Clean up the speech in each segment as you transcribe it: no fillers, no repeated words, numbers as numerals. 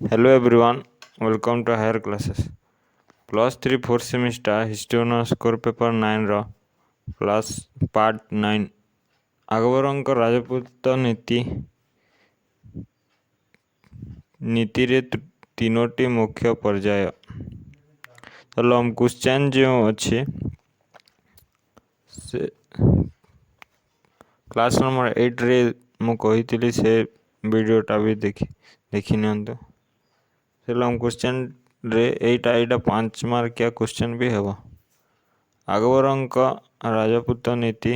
Hello everyone, welcome to higher classes. Plus 3 4th semester history on score paper 9 ର class part 9 ଆକବରଙ୍କ ରାଜପୁତ ନୀତିରେ ତିନୋଟି ମୁଖ୍ୟ ପର୍ଯ୍ୟାୟ। ତ କ୍ୱେଶ୍ଚନ୍ ଯେଉଁ ଅଛି ସେ କ୍ଲାସ୍ ନମ୍ବର 8ରେ ମୁଁ କହିଥିଲି ସେ ଭିଡ଼ିଓଟା ବି ଦେଖି ନିଅନ୍ତୁ। ସେ କ୍ୱେଶ୍ଚନ୍ରେ ଏଇଟା 5 ମାର୍କିଆ କ୍ୱେଶ୍ଚନ୍ ବି ହେବ। ଆକବରଙ୍କ ରାଜପୁତ ନୀତି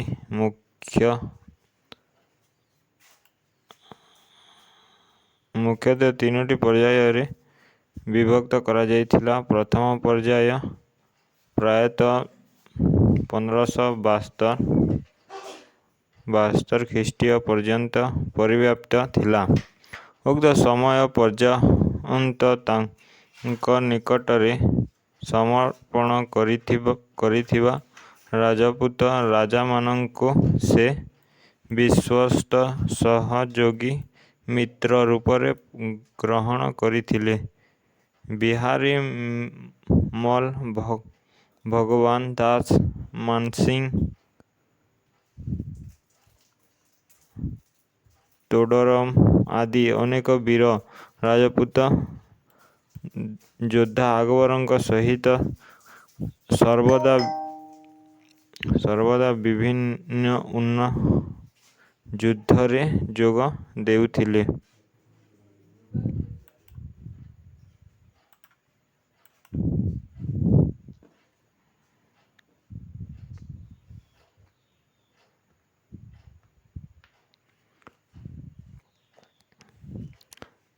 ମୁଖ୍ୟତଃ ତିନୋଟି ପର୍ଯ୍ୟାୟରେ ବିଭକ୍ତ କରାଯାଇଥିଲା। ପ୍ରଥମ ପର୍ଯ୍ୟାୟ ପ୍ରାୟତଃ 1572 ଖ୍ରୀଷ୍ଟୀୟ ପର୍ଯ୍ୟନ୍ତ ପରିବ୍ୟାପ୍ତ ଥିଲା। ଉକ୍ତ ସମୟ ପର୍ଯ୍ୟନ୍ତ ତାଙ୍କ ନିକଟରେ ସମର୍ପଣ କରିଥିବା ରାଜପୁତ ରାଜାମାନଙ୍କୁ ସେ ବିଶ୍ୱସ୍ତ ସହଯୋଗୀ ମିତ୍ର ରୂପରେ ଗ୍ରହଣ କରିଥିଲେ। ବିହାରୀ ମଲ, ଭଗବାନ ଦାସ, ମାନସିଂହ, ତୋଡ଼ରମ ଆଦି ଅନେକ ବୀର ରାଜପୁତ ଯୋଦ୍ଧା ଆକବରଙ୍କ ସହିତ ସର୍ବଦା ବିଭିନ୍ନ ଯୁଦ୍ଧରେ ଯୋଗ ଦେଉଥିଲେ।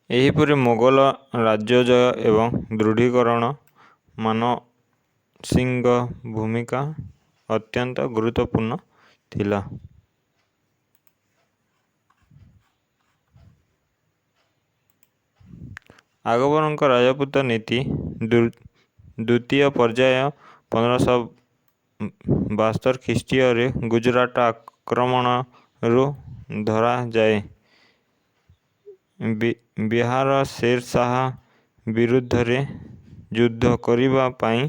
ଏହିପରି ମୋଗଲ ରାଜ୍ୟଜୟ ଏବଂ ଦୃଢ଼ୀକରଣ ମାନସିଂହଙ୍କ ଭୂମିକା ଅତ୍ୟନ୍ତ ଗୁରୁତ୍ୱପୂର୍ଣ୍ଣ ଥିଲା। ଆକବରଙ୍କ ରାଜପୁତ ନୀତି ଦ୍ୱିତୀୟ ପର୍ଯ୍ୟାୟ 1572 ଖ୍ରୀଷ୍ଟୀୟରେ ଗୁଜରାଟ ଆକ୍ରମଣରୁ ଧରାଯାଏ। ବିହାର ଶେର ଶାହ ବିରୁଦ୍ଧରେ ଯୁଦ୍ଧ କରିବା ପାଇଁ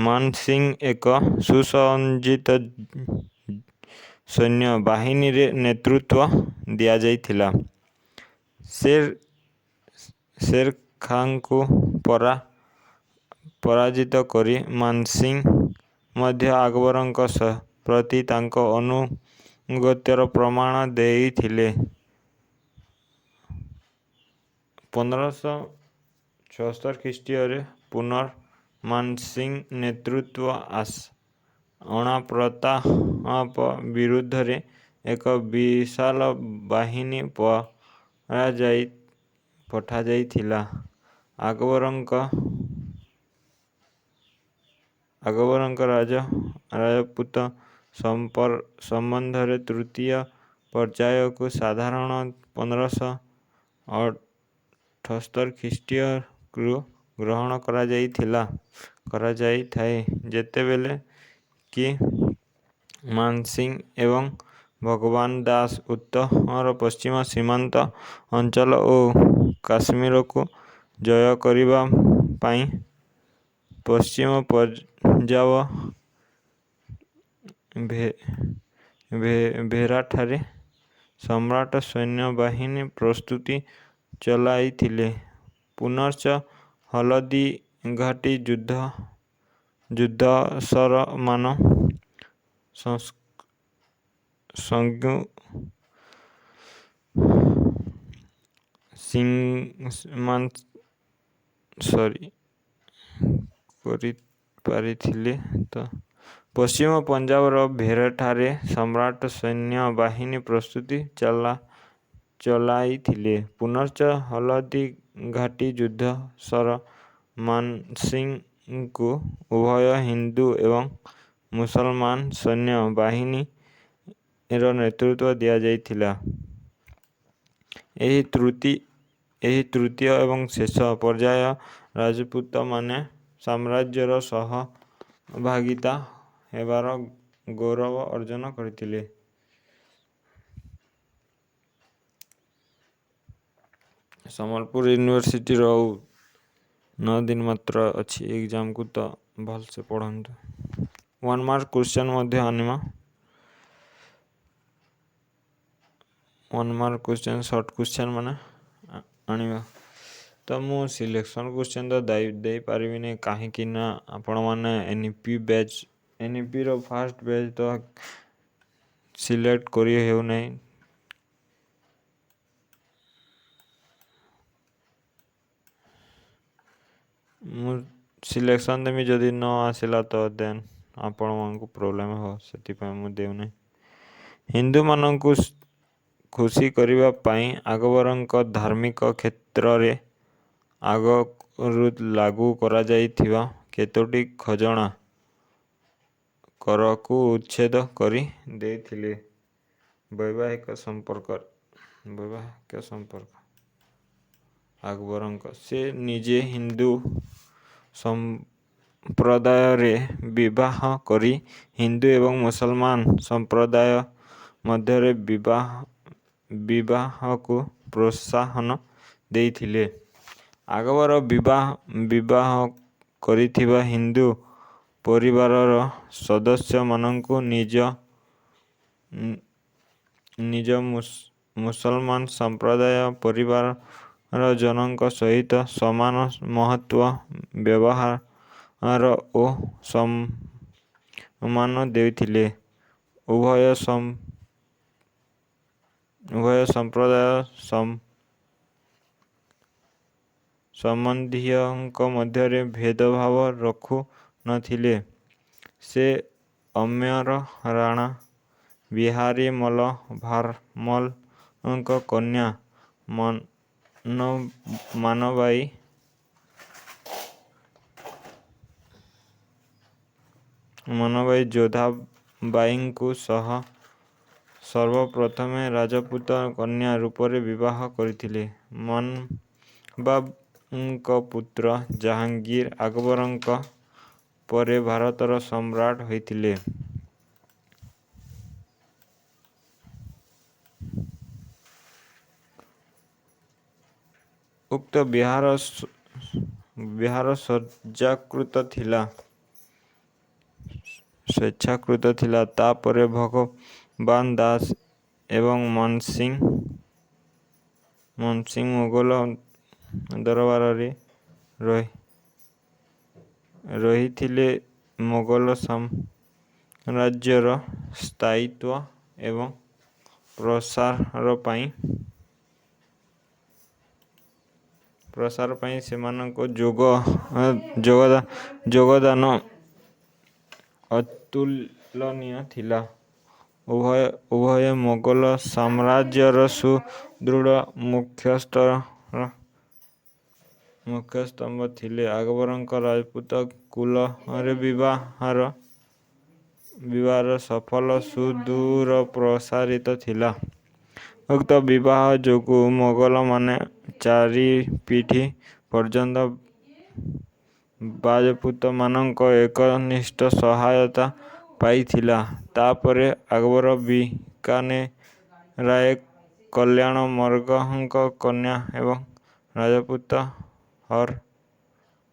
ମାନସିଂହ ଏକ ସୁସଜ୍ଜିତ ସୈନ୍ୟ ବାହିନୀରେ ନେତୃତ୍ୱ ଦିଆଯାଇଥିଲା। ଶେର ଖାଁଙ୍କୁ ପରାଜିତ କରି ମାନସିଂହ ମଧ୍ୟ ଆକବରଙ୍କ ପ୍ରତି ତାଙ୍କ ଆନୁଗତ୍ୟର ପ୍ରମାଣ ଦେଇଥିଲେ। 1576 ଖ୍ରୀଷ୍ଟୀୟରେ ପୁନଃ ମାନସିଂହ ନେତୃତ୍ୱ ଅଣାପ୍ରତାପ ବିରୁଦ୍ଧରେ ଏକ ବିଶାଳ ବାହିନୀ ପଠାଯାଇଥିଲା। ଆକବରଙ୍କ ରାଜପୁତ ସମ୍ବନ୍ଧରେ ତୃତୀୟ ପର୍ଯ୍ୟାୟକୁ ସାଧାରଣତଃ 1578 ଖ୍ରୀଷ୍ଟୀୟରୁ ଗ୍ରହଣ କରାଯାଇଥାଏ, ଯେତେବେଳେ କି ମାନସିଂହ ଏବଂ ଭଗବାନ ଦାସ ଉତ୍ତର ପଶ୍ଚିମ ସୀମାନ୍ତ ଅଞ୍ଚଳ ଓ କାଶ୍ମୀରକୁ ଜୟ କରିବା ପାଇଁ ପଶ୍ଚିମ ପଞ୍ଜାବ ଭେରାଠାରେ ସମ୍ରାଟ ସୈନ୍ୟବାହିନୀ ପ୍ରସ୍ତୁତି ଚଳାଇଥିଲେ। ପୁନଶ୍ଚ ହଳଦୀ ଘାଟି ଯୁଦ୍ଧସରମାନ କରିପାରିଥିଲେ। ପଶ୍ଚିମ ପଞ୍ଜାବର ଭେରାଠାରେ ସମ୍ରାଟ ସୈନ୍ୟବାହିନୀ ପ୍ରସ୍ତୁତି ଚଳାଇଥିଲେ। ପୁନଶ୍ଚ ହଳଦୀ ଘାଟି ଯୁଦ୍ଧସର ମାନସିଂହଙ୍କୁ ଉଭୟ ହିନ୍ଦୁ ଏବଂ ମୁସଲମାନ ସୈନ୍ୟ ବାହିନୀର ନେତୃତ୍ୱ ଦିଆଯାଇଥିଲା। ଏହି ତୃତୀୟ ଏବଂ ଶେଷ ପର୍ଯ୍ୟାୟ ରାଜପୁତମାନେ ସାମ୍ରାଜ୍ୟର ସହଭାଗିତା ହେବାର ଗୌରବ ଅର୍ଜନ କରିଥିଲେ। ସମ୍ବଲପୁର ୟୁନିଭର୍ସିଟିର ଆଉ 9 ଦିନ ମାତ୍ର ଅଛି ଏକ୍ଜାମ୍କୁ, ତ ଭଲସେ ପଢ଼ନ୍ତୁ। 1 ମାର୍କ କ୍ୱେଶ୍ଚନ୍ ମଧ୍ୟ ଆଣିବା। 1 ମାର୍କ କ୍ୱେଶ୍ଚନ୍ ସର୍ଟ କ୍ୱେଶ୍ଚନ୍ ମାନେ ଆଣିବା। ତ ମୁଁ ସିଲେକ୍ସନ୍ କ୍ୱେଶ୍ଚନ୍ ତ ଦେଇପାରିବିନି, କାହିଁକି ନା ଆପଣମାନେ ଏନ୍ଇପିର ଫାର୍ଷ୍ଟ ବ୍ୟାଚ୍ ତ ସିଲେକ୍ଟ କରି ହେଉନାହିଁ। ମୁଁ ସିଲେକ୍ସନ୍ ଦେମି, ଯଦି ନ ଆସିଲା ତ ଦେନ୍ ଆପଣମାନଙ୍କୁ ପ୍ରୋବ୍ଲେମ୍ ହେବ, ସେଥିପାଇଁ ମୁଁ ଦେଉନାହିଁ। ହିନ୍ଦୁମାନଙ୍କୁ ଖୁସି କରିବା ପାଇଁ ଆକବରଙ୍କ ଧାର୍ମିକ କ୍ଷେତ୍ରରେ ଆଗରୁ ଲାଗୁ କରାଯାଇଥିବା କେତୋଟି ଖଜଣା କରକୁ ଉଚ୍ଛେଦ କରି ଦେଇଥିଲେ। ବୈବାହିକ ସମ୍ପର୍କ ଆକବରଙ୍କ, ସେ ନିଜେ ହିନ୍ଦୁ ସମ୍ପ୍ରଦାୟରେ ବିବାହ କରି ହିନ୍ଦୁ ଏବଂ ମୁସଲମାନ ସମ୍ପ୍ରଦାୟ ମଧ୍ୟରେ ବିବାହକୁ ପ୍ରୋତ୍ସାହନ ଦେଇଥିଲେ। ଆକବର ବିବାହ କରିଥିବା ହିନ୍ଦୁ ପରିବାରର ସଦସ୍ୟମାନଙ୍କୁ ନିଜ ମୁସଲମାନ ସମ୍ପ୍ରଦାୟ ପରିବାରଜନଙ୍କ ସହିତ ସମାନ ମହତ୍ତ୍ୱ, ବ୍ୟବହାର ଓ ସମ୍ମାନ ଦେଉଥିଲେ। ଉଭୟ ସମ୍ପ୍ରଦାୟ ସମ୍ବନ୍ଧୀୟଙ୍କ ମଧ୍ୟରେ ଭେଦଭାବ ରଖୁ ନଥିଲେ। ସେ ଅମର ରାଣା ବିହାରୀ ମଲ ଭାରମଲଙ୍କ କନ୍ୟା ମାନବାଇ ଯୋଧାବାଈଙ୍କୁ ସର୍ବପ୍ରଥମେ ରାଜପୁତ କନ୍ୟା ରୂପରେ ବିବାହ କରିଥିଲେ। ମାନବାଙ୍କ ପୁତ୍ର ଜାହାଙ୍ଗୀର ଆକବରଙ୍କ ପରେ ଭାରତର ସମ୍ରାଟ ହୋଇଥିଲେ। ଉକ୍ତ ବିହାର ସ୍ୱେଚ୍ଛାକୃତ ଥିଲା। ତାପରେ ଭଗବାନ ଦାସ ଏବଂ ମାନସିଂ ମୋଗଲ ଦରବାରରେ ରହିଥିଲେ। ମୋଗଲ ସାମ୍ରାଜ୍ୟର ସ୍ଥାୟିତ୍ୱ ଏବଂ ପ୍ରସାର ପାଇଁ ସେମାନଙ୍କ ଯୋଗଦାନ ଅତୁଳନୀୟ ଥିଲା। ଉଭୟ ମୋଗଲ ସାମ୍ରାଜ୍ୟର ସୁଦୃଢ଼ ମୁଖ୍ୟସ୍ତମ୍ଭ ଥିଲେ। ଆକବରଙ୍କ ରାଜପୁତ କୁଳରେ ବିବାହର ସଫଳ ସୁଦୂରପ୍ରସାରିତ ଥିଲା। ଉକ୍ତ ବିବାହ ଯୋଗୁଁ ମୋଗଲମାନେ 4 ପିଢ଼ି ପର୍ଯ୍ୟନ୍ତ ରାଜପୁତମାନଙ୍କ ଏକନିଷ୍ଠ ସହାୟତା ପାଇଥିଲା। ତାପରେ ଆକବର ବିକାନେରାୟ କଲ୍ୟାଣ ମର୍ଗଙ୍କ କନ୍ୟା ଏବଂ ରାଜପୁତ ହର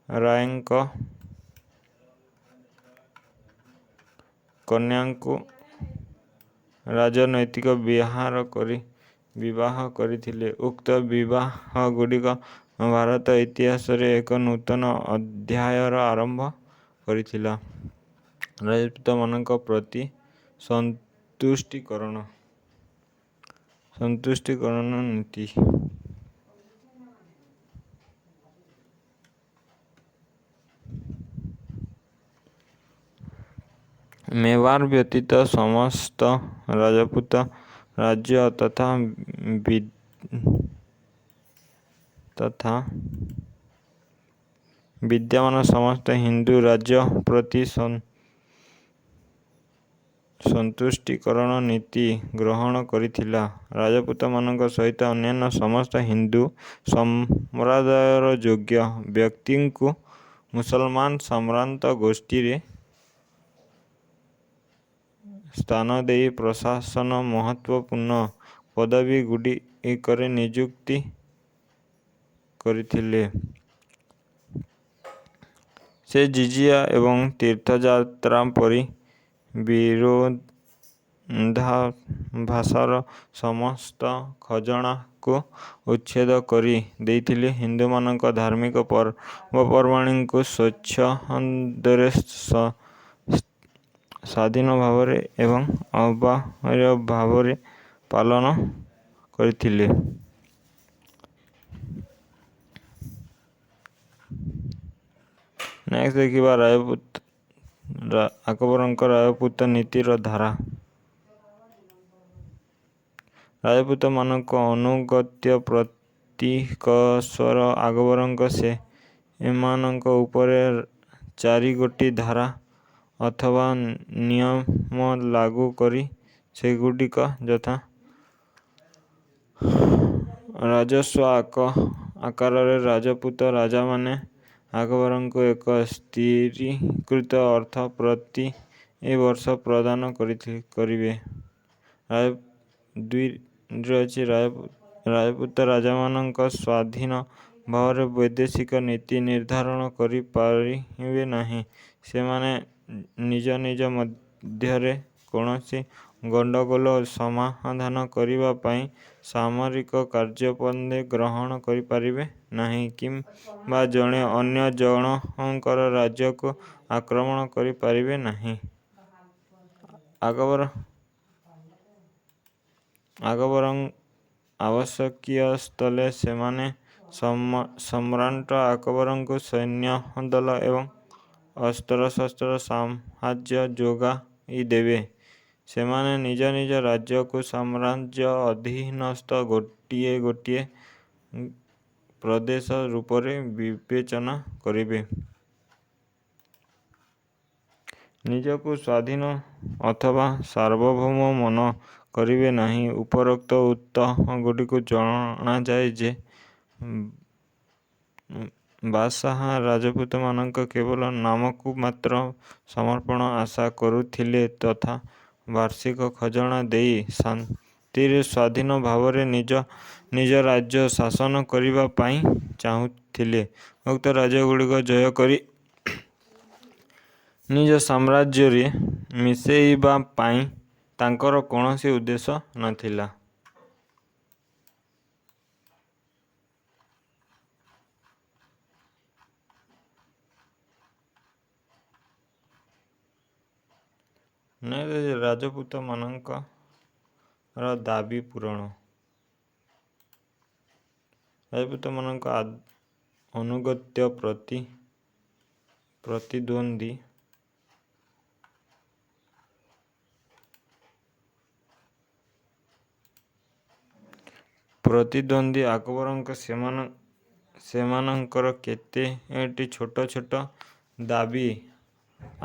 ରାୟଙ୍କ କନ୍ୟାଙ୍କୁ ରାଜନୈତିକ ବିବାହ କରିଥିଲେ। ଉକ୍ତ ବିବାହଗୁଡ଼ିକ ଭାରତ ଇତିହାସରେ ଏକ ନୂତନ ଅଧ୍ୟାୟର ଆରମ୍ଭ କରିଥିଲା। ରାଜପୁତମାନଙ୍କ ପ୍ରତି ସନ୍ତୁଷ୍ଟୀକରଣ ନୀତି। ମେୱାର ବ୍ୟତୀତ ସମସ୍ତ ରାଜପୁତ ରାଜ୍ୟ ତଥା ବିଦ୍ୟମାନ ସମସ୍ତ ହିନ୍ଦୁ ରାଜ୍ୟ ପ୍ରତି ସନ୍ତୁଷ୍ଟୀକରଣ ନୀତି ଗ୍ରହଣ କରିଥିଲା। ରାଜପୁତମାନଙ୍କ ସହିତ ଅନ୍ୟାନ୍ୟ ସମସ୍ତ ହିନ୍ଦୁ ସମ୍ପ୍ରଦାୟର ଯୋଗ୍ୟ ବ୍ୟକ୍ତିଙ୍କୁ ମୁସଲମାନ ସମ୍ଭ୍ରାନ୍ତ ଗୋଷ୍ଠୀରେ ସ୍ଥାନ ଦେଇ ପ୍ରଶାସନ ମହତ୍ତ୍ୱପୂର୍ଣ୍ଣ ପଦବୀଗୁଡ଼ିକରେ ନିଯୁକ୍ତି କରିଥିଲେ। ସେ ଜିଜିଆ ଏବଂ ତୀର୍ଥଯାତ୍ରା ପରି ବିରୋଧାଭାସର ସମସ୍ତ ଖଜଣାକୁ ଉଚ୍ଛେଦ କରି ଦେଇଥିଲେ। ହିନ୍ଦୁମାନଙ୍କ ଧାର୍ମିକ ପର୍ବପର୍ବାଣୀକୁ ସ୍ୱଚ୍ଛନ୍ଦରେ ସ୍ୱାଧୀନ ଭାବରେ ଏବଂ ଅବାହ୍ୟ ଭାବରେ ପାଳନ କରିଥିଲେ। ନେକ୍ସଟ ଦେଖିବା ଆକବରଙ୍କ ରାଜପୁତ ନୀତିର ଧାରା। ରାଜପୁତମାନଙ୍କ ଅନୁଗତ୍ୟ ପ୍ରତିକଶ୍ୱର ଆକବରଙ୍କ ଏମାନଙ୍କ ଉପରେ 4ଗୋଟି ଧାରା ଅଥବା ନିୟମ ଲାଗୁ କରି, ସେଗୁଡ଼ିକ ଯଥା: ରାଜସ୍ୱ ଆକାରରେ ରାଜପୁତ ରାଜାମାନେ ଆକବରଙ୍କୁ ଏକ ସ୍ଥିରୀକୃତ ଅର୍ଥ ପ୍ରତି ବର୍ଷ ପ୍ରଦାନ କରିବେ। 2ରେ ଅଛି ରାଜପୁତ ରାଜାମାନଙ୍କ ସ୍ୱାଧୀନ ଭାବରେ ବୈଦେଶିକ ନୀତି ନିର୍ଦ୍ଧାରଣ କରିପାରିବେ ନାହିଁ। ସେମାନେ ନିଜ ନିଜ ମଧ୍ୟରେ କୌଣସି ଗଣ୍ଡଗୋଳ ସମାଧାନ କରିବା ପାଇଁ ସାମରିକ କାର୍ଯ୍ୟପନ୍ଥା ଗ୍ରହଣ କରିପାରିବେ ନାହିଁ କିମ୍ବା ଜଣେ ଅନ୍ୟ ଜଣଙ୍କର ରାଜ୍ୟକୁ ଆକ୍ରମଣ କରିପାରିବେ ନାହିଁ। ଆବଶ୍ୟକସ୍ଥଳେ ସେମାନେ ସମ୍ରାଟ ଆକବରଙ୍କୁ ସୈନ୍ୟଦଳ ଏବଂ ଅସ୍ତ୍ରଶସ୍ତ୍ର ସାହାଯ୍ୟ ଯୋଗାଇ ଦେବେ। ସେମାନେ ନିଜ ନିଜ ରାଜ୍ୟକୁ ସାମ୍ରାଜ୍ୟ ଅଧୀନସ୍ଥ ଗୋଟିଏ ଗୋଟିଏ ପ୍ରଦେଶ ରୂପରେ ବିବେଚନା କରିବେ। ନିଜକୁ ସ୍ୱାଧୀନ ଅଥବା ସାର୍ବଭୌମ ମନେ କରିବେ ନାହିଁ। ଉପରୋକ୍ତ ଉତ୍ତଗୁଡ଼ିକୁ ଜଣାଯାଏ ଯେ ବାଦଶାହ ରାଜପୁତମାନଙ୍କ କେବଳ ନାମକୁ ମାତ୍ର ସମର୍ପଣ ଆଶା କରୁଥିଲେ ତଥା ବାର୍ଷିକ ଖଜଣା ଦେଇ ଶାନ୍ତିରେ ସ୍ୱାଧୀନ ଭାବରେ ନିଜ ନିଜ ରାଜ୍ୟ ଶାସନ କରିବା ପାଇଁ ଚାହୁଁଥିଲେ। ଉକ୍ତ ରାଜ୍ୟଗୁଡ଼ିକ ଜୟ କରି ନିଜ ସାମ୍ରାଜ୍ୟରେ ମିଶେଇବା ପାଇଁ ତାଙ୍କର କୌଣସି ଉଦ୍ଦେଶ୍ୟ ନଥିଲା। ରାଜପୁତମାନଙ୍କର ଦାବି ପୂରଣ। ରାଜପୁତମାନଙ୍କ ଅନୁଗତ୍ୟ ପ୍ରତିଦ୍ୱନ୍ଦ୍ୱୀ ଆକବରଙ୍କ ସେମାନଙ୍କର କେତେଟି ଛୋଟ ଛୋଟ ଦାବି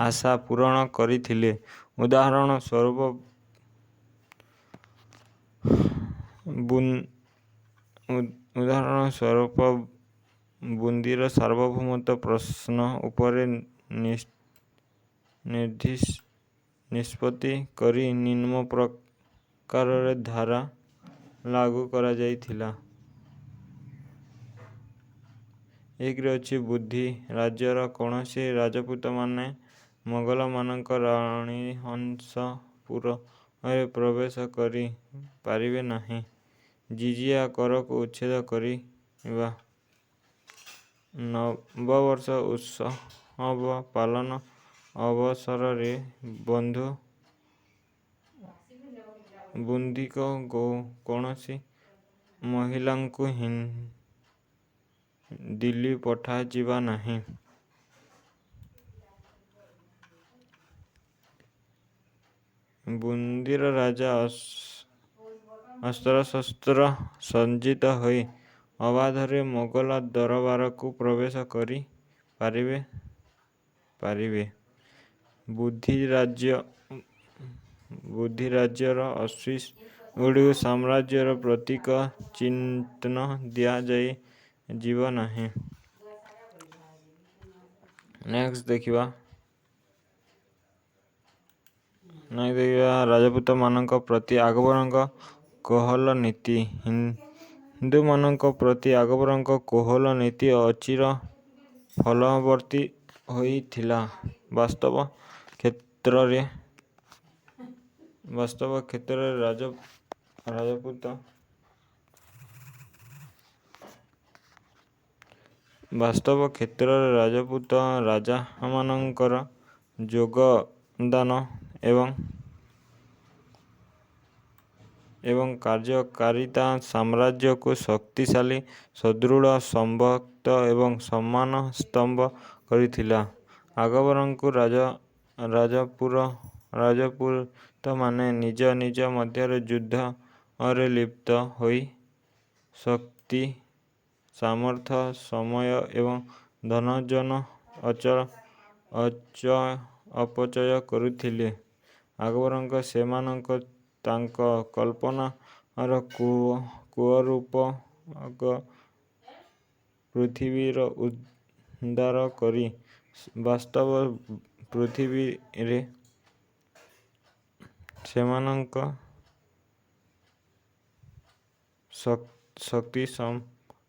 ଆଶା ପୂରଣ କରିଥିଲେ। ଉଦାହରଣ ସ୍ୱରୂପ ବୁନ୍ଦିର ସାର୍ବଭୌମତ୍ୱ ପ୍ରଶ୍ନ ଉପରେ ନିଷ୍ପତ୍ତି କରି ନିମ୍ନ ପ୍ରକାରର ଧାରା ଲାଗୁ କରାଯାଇଥିଲା। 1ରେ ଅଛି ବୁନ୍ଦି ରାଜ୍ୟର କୌଣସି ରାଜପୁତମାନେ ମୋଗଲମାନଙ୍କ ରାଣୀହଂସପୁରରେ ପ୍ରବେଶ କରି ପାରିବେ ନାହିଁ। ଜିଜିଆ କରକୁ ଉଚ୍ଛେଦ କରିବା। ନବବର୍ଷ ଉତ୍ସବ ପାଳନ ଅବସରରେ ବୁନ୍ଦିର କୌଣସି ମହିଳାଙ୍କୁ ଦିଲ୍ଲୀ ପଠାଯିବ ନାହିଁ। ବୁନ୍ଦିର ରାଜା ଅସ୍ତ୍ରଶସ୍ତ୍ର ସଜ୍ଜିତ ହୋଇ ଅବାଧରେ ମୋଗଲ ଦରବାରକୁ ପ୍ରବେଶ କରି ପାରିବେ। ବୁନ୍ଦି ରାଜ୍ୟର ଅଫିସଗୁଡ଼ିକୁ ସାମ୍ରାଜ୍ୟର ପ୍ରତୀକ ଚିହ୍ନ ଦିଆଯିବ ନାହିଁ। ନେକ୍ସଟ ଦେଖିବା ରାଜପୁତମାନଙ୍କ ପ୍ରତି ଆକବରଙ୍କ କୋହଳ ନୀତି। ହିନ୍ଦୁମାନଙ୍କ ପ୍ରତି ଆକବରଙ୍କ କୋହଳ ନୀତି ଅଚିର ଫଳବର୍ତ୍ତୀ ହୋଇଥିଲା। ବାସ୍ତବ କ୍ଷେତ୍ରରେ ରାଜପୁତ ରାଜାମାନଙ୍କର ଯୋଗଦାନ ଏବଂ କାର୍ଯ୍ୟକାରିତା ସାମ୍ରାଜ୍ୟକୁ ଶକ୍ତିଶାଳୀ, ସୁଦୃଢ଼, ସମ୍ଭକ୍ତ ଏବଂ ସମ୍ମାନ ସ୍ତମ୍ଭ କରିଥିଲା। ଆକବରଙ୍କୁ ରାଜପୁତମାନେ ନିଜ ନିଜ ମଧ୍ୟରେ ଯୁଦ୍ଧରେ ଲିପ୍ତ ହୋଇ ଶକ୍ତି, ସାମର୍ଥ୍ୟ, ସମୟ ଏବଂ ଧନଜନ ଅପଚୟ କରୁଥିଲେ। ଆକବର ସେମାନଙ୍କୁ ତାଙ୍କ କଳ୍ପନାର କୂଅରୂପକ ପୃଥିବୀରୁ ଉଦ୍ଧାର କରି ବାସ୍ତବ ପୃଥିବୀରେ ସେମାନଙ୍କ ଶକ୍ତି,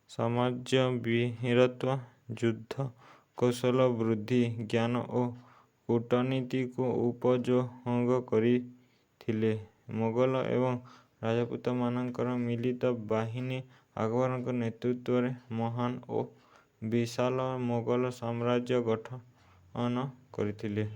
ସାମର୍ଥ୍ୟ, ବୀରତ୍ୱ, ଯୁଦ୍ଧ କୌଶଳ ବୁଦ୍ଧି, ଜ୍ଞାନ ଓ କୂଟନୀତିକୁ ଉପଯୋଗ କରିଥିଲେ। ମୋଗଲ ଏବଂ ରାଜପୁତମାନଙ୍କର ମିଳିତ ବାହିନୀ ଆକବରଙ୍କ ନେତୃତ୍ୱରେ ମହାନ ଓ ବିଶାଳ ମୋଗଲ ସାମ୍ରାଜ୍ୟ ଗଠନ କରିଥିଲେ।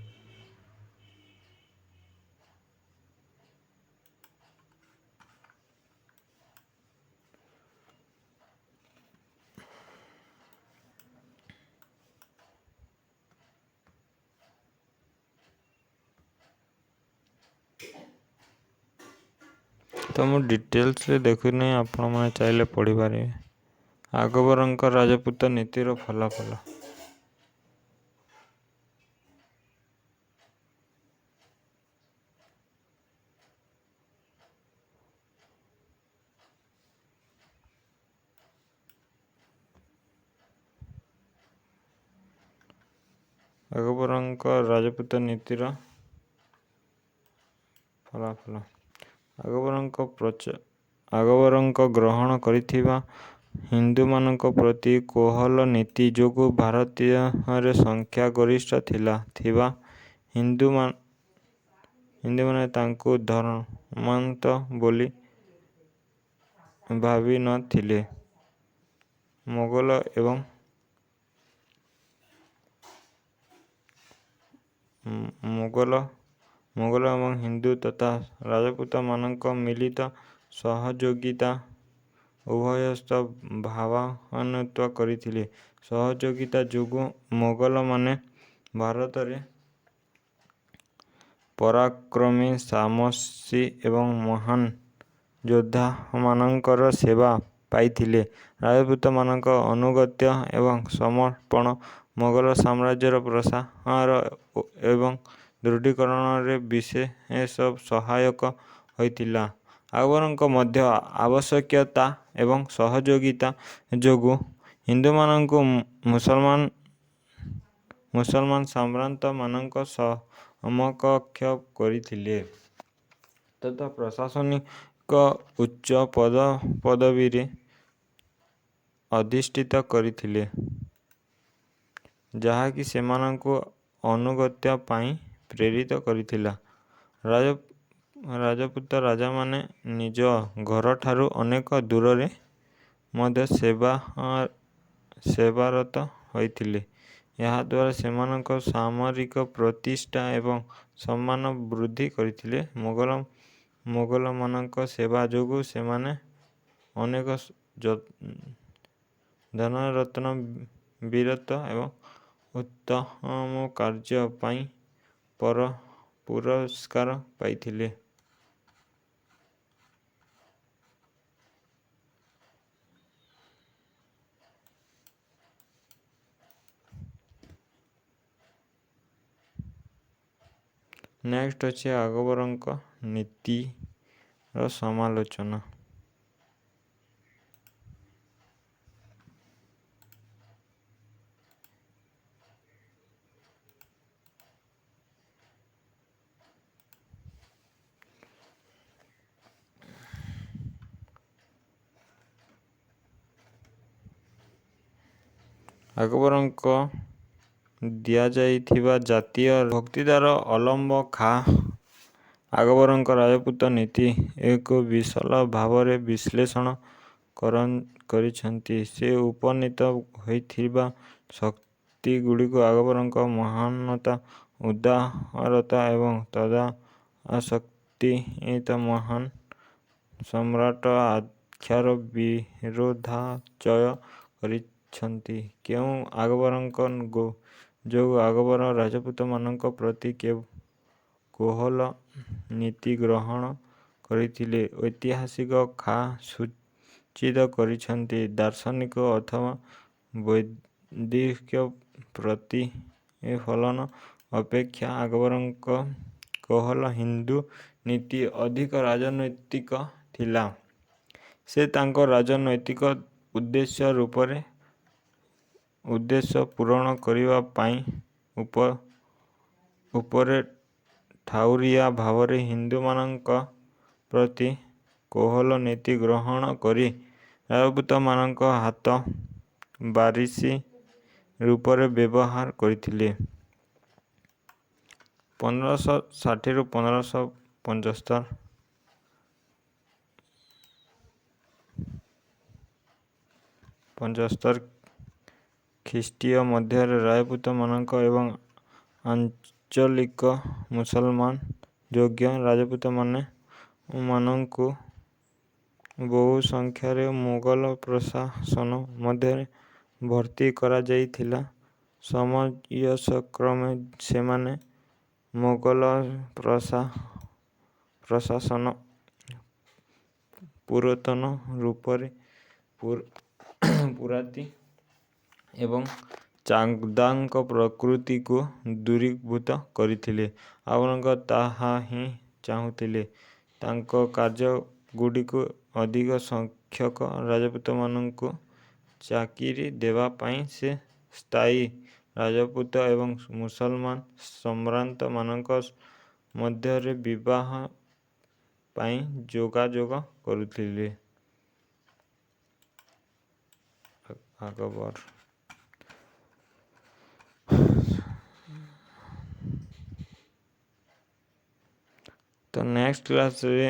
ତ ମୁଁ ଡିଟେଲ୍ସରେ ଦେଖୁନି, ଆପଣମାନେ ଚାହିଁଲେ ପଢ଼ିପାରିବେ। ଆକବରଙ୍କ ରାଜପୁତ ନୀତିର ଫଳାଫଳ। ଆକବରଙ୍କ ରାଜପୁତ ନୀତିର ଫଳାଫଳ। ଆକବରଙ୍କ ଗ୍ରହଣ କରିଥିବା ହିନ୍ଦୁମାନଙ୍କ ପ୍ରତି କୋହଳ ନୀତି ଯୋଗୁଁ ଭାରତରେ ସଂଖ୍ୟାଗରିଷ୍ଠ ଥିବା ହିନ୍ଦୁମାନେ ତାଙ୍କୁ ଧର୍ମାନ୍ତ ବୋଲି ଭାବି ନ ଥିଲେ। ମୋଗଲ ଏବଂ ହିନ୍ଦୁ ତଥା ରାଜପୁତମାନଙ୍କ ମିଳିତ ସହଯୋଗିତା ଉଭୟସ୍ଥ ଭାବାନ୍ୱିତ କରିଥିଲେ। ସହଯୋଗିତା ଯୋଗୁଁ ମୋଗଲମାନେ ଭାରତରେ ପରାକ୍ରମୀ, ସାହସୀ ଏବଂ ମହାନ ଯୋଦ୍ଧାମାନଙ୍କର ସେବା ପାଇଥିଲେ। ରାଜପୁତମାନଙ୍କ ଆନୁଗତ୍ୟ ଏବଂ ସମର୍ପଣ ମୋଗଲ ସାମ୍ରାଜ୍ୟର ପ୍ରସାର ଏବଂ ଦୃଢ଼ୀକରଣରେ ବିଶେଷ ସହାୟକ ହୋଇଥିଲା। ଆକବରଙ୍କ ମଧ୍ୟ ଆବଶ୍ୟକତା ଏବଂ ସହଯୋଗିତା ଯୋଗୁଁ ହିନ୍ଦୁମାନଙ୍କୁ ମୁସଲମାନ ସାମ୍ରାଜ୍ଞୀମାନଙ୍କ ସମକକ୍ଷ କରିଥିଲେ ତଥା ପ୍ରଶାସନିକ ଉଚ୍ଚ ପଦବୀରେ ଅଧିଷ୍ଠିତ କରିଥିଲେ, ଯାହାକି ସେମାନଙ୍କୁ ଆନୁଗତ୍ୟ ପାଇଁ ପ୍ରେରିତ କରିଥିଲା। ରାଜପୁତ ରାଜାମାନେ ନିଜ ଘରଠାରୁ ଅନେକ ଦୂରରେ ମଧ୍ୟ ସେବାରତ ହୋଇଥିଲେ। ଏହାଦ୍ୱାରା ସେମାନଙ୍କ ସାମରିକ ପ୍ରତିଷ୍ଠା ଏବଂ ସମ୍ମାନ ବୃଦ୍ଧି କରିଥିଲେ। ମୋଗଲମାନଙ୍କ ସେବା ଯୋଗୁଁ ସେମାନେ ଅନେକ ଧନରତ୍ନ, ବୀରତ୍ୱ ଏବଂ ଉତ୍ତମ କାର୍ଯ୍ୟ ପାଇଁ ପୁରସ୍କାର ପାଇଥିଲେ। ନେକ୍ସଟ ଅଛି ଆକବରଙ୍କ ନୀତିର ସମାଲୋଚନା। ଆକବରଙ୍କ ଦିଆଯାଇଥିବା ଜାତୀୟ ଭକ୍ତିଦାର ଅଲମ୍ବ ଖାଁ ଆକବରଙ୍କ ରାଜପୁତ ନୀତି ଏକ ବିଶାଳ ଭାବରେ ବିଶ୍ଳେଷଣ କରିଛନ୍ତି। ସେ ଉପନୀତ ହୋଇଥିବା ଶକ୍ତିଗୁଡ଼ିକୁ ଆକବରଙ୍କ ମହାନତା, ଉଦାରତା ଏବଂ ତଦା ଆସକ୍ତିତ ମହାନ ସମ୍ରାଟ ଆଖ୍ୟାର ବିରୋଧାଚୟ କରିଛନ୍ତି। କେଉଁ ଆକବରଙ୍କ ଯୋଗୁଁ ଆକବର ରାଜପୁତମାନଙ୍କ ପ୍ରତି କୋହଳ ନୀତି ଗ୍ରହଣ କରିଥିଲେ, ଐତିହାସିକ ଖାଁ ସୂଚିତ କରିଛନ୍ତି। ଦାର୍ଶନିକ ଅଥବା ବୌଦ୍ଧିକ ପ୍ରତିଫଳନ ଅପେକ୍ଷା ଆକବରଙ୍କ କୋହଳ ହିନ୍ଦୁ ନୀତି ଅଧିକ ରାଜନୈତିକ ଥିଲା। ସେ ତାଙ୍କ ରାଜନୈତିକ ଉଦ୍ଦେଶ୍ୟ ପୂରଣ କରିବା ପାଇଁ ଉପରେ ଠାଉରିଆ ଭାବରେ ହିନ୍ଦୁମାନଙ୍କ ପ୍ରତି କୋହଳ ନୀତି ଗ୍ରହଣ କରି ରାଜପୁତମାନଙ୍କ ହାତ ବାରିସି ରୂପରେ ବ୍ୟବହାର କରିଥିଲେ। 1560–1575 ଖ୍ରୀଷ୍ଟୀୟ ମଧ୍ୟରେ ରାଜପୁତମାନଙ୍କ ଏବଂ ଆଞ୍ଚଳିକ ମୁସଲମାନ ଯୋଗ୍ୟ ରାଜପୁତମାନଙ୍କୁ ବହୁ ସଂଖ୍ୟାରେ ମୋଗଲ ପ୍ରଶାସନ ମଧ୍ୟରେ ଭର୍ତ୍ତି କରାଯାଇଥିଲା। ସମୟକ୍ରମେ ସେମାନେ ମୋଗଲ ପ୍ରଶାସନ ପୁରାତନ ରୂପରେପୁରାତୀ ଏବଂ ଚାନ୍ଦାଙ୍କ ପ୍ରକୃତିକୁ ଦୂରୀଭୂତ କରିଥିଲେ। ଆକବର ତାହା ହିଁ ଚାହୁଁଥିଲେ। ତାଙ୍କ କାର୍ଯ୍ୟଗୁଡ଼ିକୁ ଅଧିକ ସଂଖ୍ୟକ ରାଜପୁତମାନଙ୍କୁ ଚାକିରି ଦେବା ପାଇଁ ସେ ସ୍ଥାୟୀ ରାଜପୁତ ଏବଂ ମୁସଲମାନ ସମ୍ଭ୍ରାନ୍ତମାନଙ୍କ ମଧ୍ୟରେ ବିବାହ ପାଇଁ ଯୋଗାଯୋଗ କରୁଥିଲେ। ଆକବର ତ ନେକ୍ସଟ କ୍ଲାସରେ